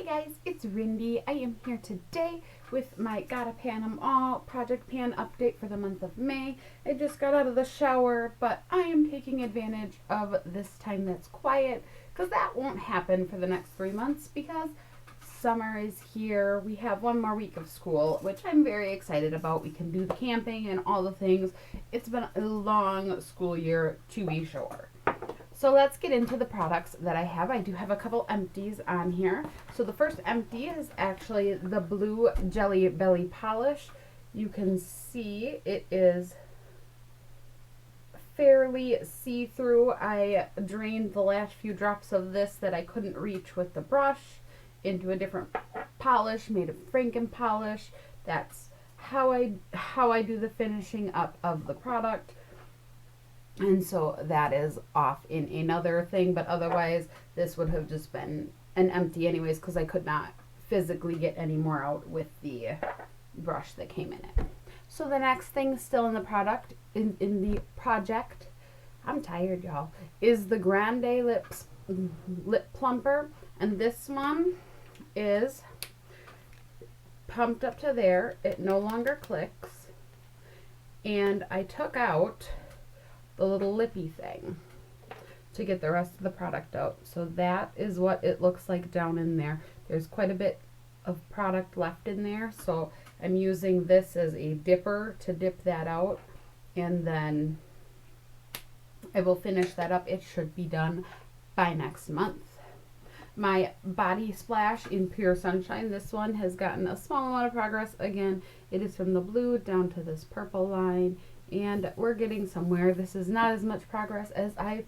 guys, it's Rindy. I am here today with my Gotta Pan 'em All project pan update for the month of May. I just got out of the shower, but I am taking advantage of this time that's quiet because that won't happen for the next 3 months because summer is here. We have 1 more week of school, which I'm very excited about. We can do the camping and all the things. It's been a long school year, to be sure. So let's get into the products that I have. I do have a couple empties on here. So the first empty is actually the Blue Jelly Belly Polish. You can see it is fairly see-through. I drained the last few drops of this that I couldn't reach with the brush into a different polish, made of Franken polish. That's how I do the finishing up of the product. And so that is off in another thing, but otherwise this would have just been an empty anyways because I could not physically get any more out with the brush that came in it. So the next thing still in the product, in the project, I'm tired y'all, is the Grande Lip Plumper. And this one is pumped up to there. It no longer clicks. And I took out the little lippy thing to get the rest of the product out. So that is what it looks like down in there. There's quite a bit of product left in there, so I'm using this as a dipper to dip that out, and then I will finish that up. It should be done by next month. My Body Splash in Pure Sunshine, this one has gotten a small amount of progress. Again, it is from the blue down to this purple line, and we're getting somewhere. This is not as much progress as I've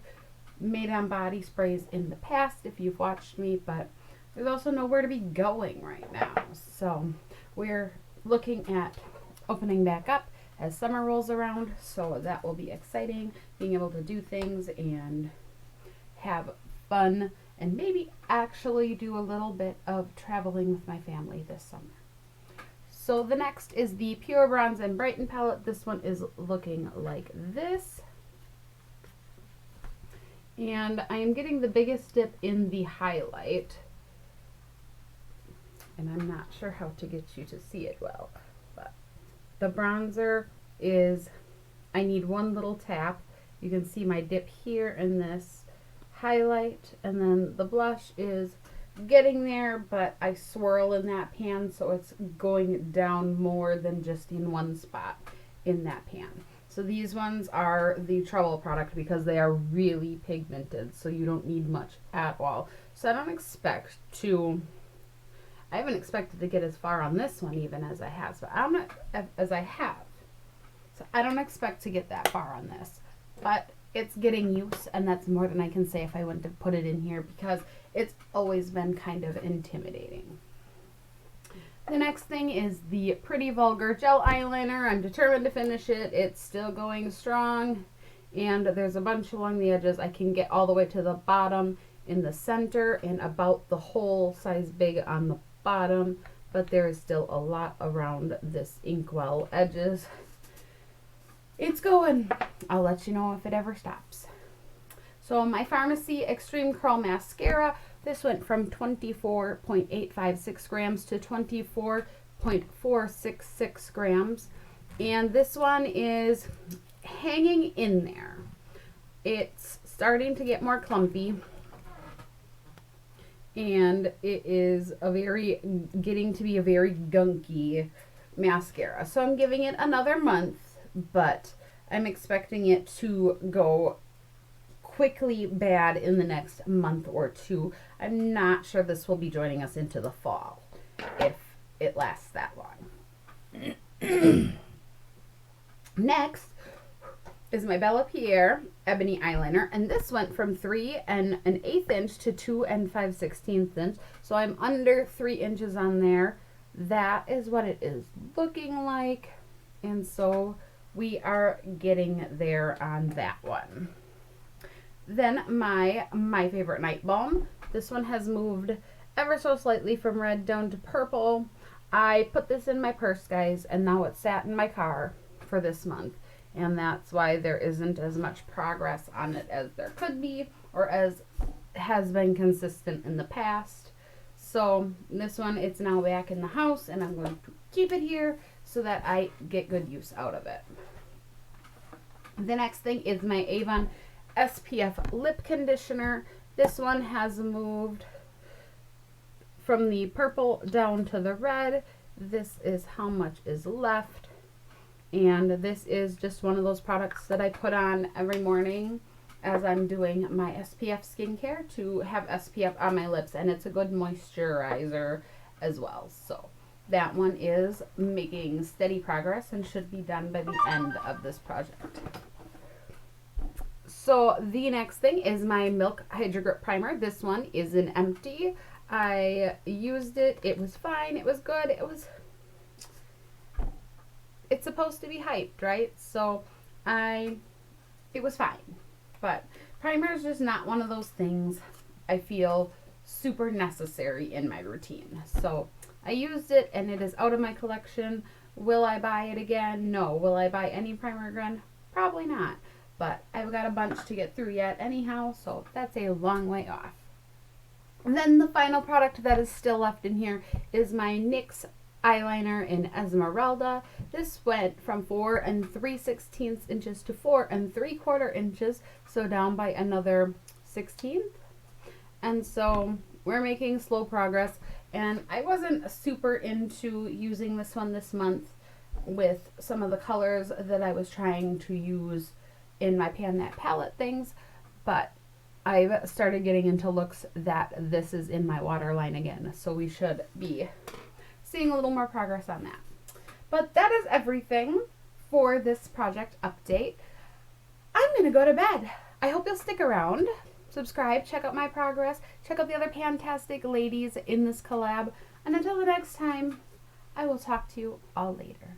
made on body sprays in the past if you've watched me, but there's also nowhere to be going right now. So we're looking at opening back up as summer rolls around, so that will be exciting, being able to do things and have fun and maybe actually do a little bit of traveling with my family this summer. So the next is the Pure Bronze and Brighton palette. This one is looking like this. And I am getting the biggest dip in the highlight. And I'm not sure how to get you to see it well. But the bronzer is, I need one little tap. You can see my dip here in this highlight. And then the blush is getting there, but I swirl in that pan, so it's going down more than just in one spot in that pan. So these ones are the Trouble product because they are really pigmented, so you don't need much at all. So I haven't expected to get as far on this one even as I have. So I don't expect to get that far on this, but it's getting use, and that's more than I can say if I went to put it in here because it's always been kind of intimidating. The next thing is the Pretty Vulgar Gel Eyeliner. I'm determined to finish it. It's still going strong, and there's a bunch along the edges. I can get all the way to the bottom in the center and about the whole size big on the bottom, but there is still a lot around this inkwell edges. It's going. I'll let you know if it ever stops. So my Pharmacy Extreme Curl Mascara, this went from 24.856 grams to 24.466 grams. And this one is hanging in there. It's starting to get more clumpy. And it is getting to be a very gunky mascara. So I'm giving it another month, but I'm expecting it to go quickly bad in the next month or two. I'm not sure this will be joining us into the fall if it lasts that long. Next is my Bella Pierre Ebony Eyeliner, and this went from 3 1/8 inch to 2 5/16 inch, so I'm under 3 inches on there. That is what it is looking like, and so we are getting there on that one. Then my Favorite Night Balm. This one has moved ever so slightly from red down to purple. I put this in my purse, guys, and now it's sat in my car for this month. And that's why there isn't as much progress on it as there could be or as has been consistent in the past. So this one, it's now back in the house, and I'm going to keep it here so that I get good use out of it. The next thing is my Avon SPF Lip Conditioner. This one has moved from the purple down to the red. This is how much is left. And this is just one of those products that I put on every morning as I'm doing my SPF skincare to have SPF on my lips, and it's a good moisturizer as well. So that one is making steady progress and should be done by the end of this project. So the next thing is my Milk Hydro Grip Primer. This one is an empty. I used it. It was fine. It was good. It's supposed to be hyped, right? So it was fine. But primer is just not one of those things I feel super necessary in my routine. So I used it, and it is out of my collection. Will I buy it again? No. Will I buy any primer again? Probably not. But I've got a bunch to get through yet anyhow, so that's a long way off. And then the final product that is still left in here is my NYX Eyeliner in Esmeralda. This went from 4 3/16 inches to 4 3/4 inches, so down by another 16th. And so we're making slow progress, and I wasn't super into using this one this month with some of the colors that I was trying to use in my Pan That palette things, but I've started getting into looks that this is in my waterline again, so we should be seeing a little more progress on that. But that is everything for this project update. I'm gonna go to bed. I hope you'll stick around, subscribe, check out my progress, check out the other fantastic ladies in this collab, and until the next time, I will talk to you all later.